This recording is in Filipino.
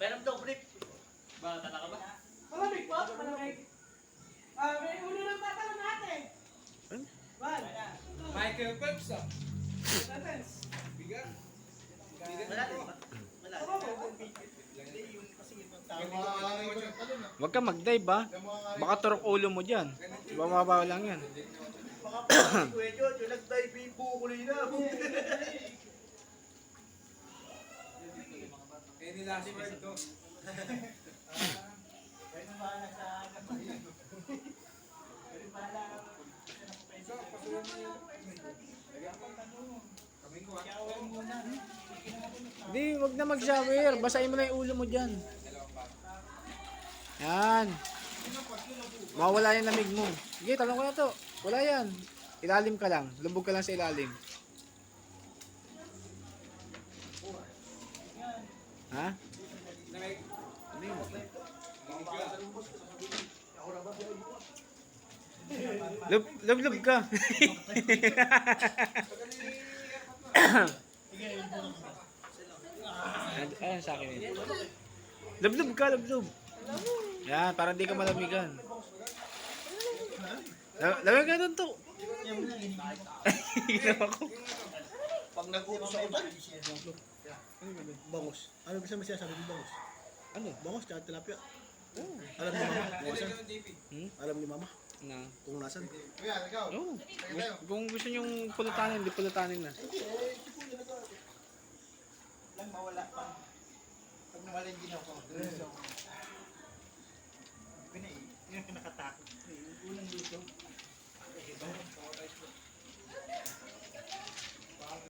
Pero daw, brief. Ba, tala ka ba? Malamig po, malamig. May ulo ng tatanong natin. Bal. Michael Phelps ah. Natin. Bigat. Wala din ba? Wala. Huwag ka mag-dive ba? Baka turok ulo mo dyan. Bababaw lang yan. Mga pang Kuya John, yung nag-dive yung bukuli na. Eh, ni last word to. Kaya nang bahala sa So, pasulan mo yung... Kaming ko ah. Hindi, huwag na mag-shower. Basahin mo na yung ulo mo dyan. Yan. Mawala yung lamig mo. Sige, talong ko na to. Wala yan. Ilalim ka lang. Lubog ka lang sa ilalim. Ha? Ano yun? Lub ka. Ayan sa akin yun. Lub ka. Yan, para di ka malamigan. Lawag ka doon to. Ginawa ko. Pag nag-utos ako dyan. Bangus. Ano bisa mo siya sabi ng bangus? Ano? Bangus tsaka tilapia. Oh. Alam ni mama. Buwasan. Hmm? Alam ni mama Na. kung nasan. Oh. Kung gusto nyong pulutanin, di pulutanin na. Lang mawala pa. Pag nawala yung ginawa ko. Yun yung nakatakot. Unang dito.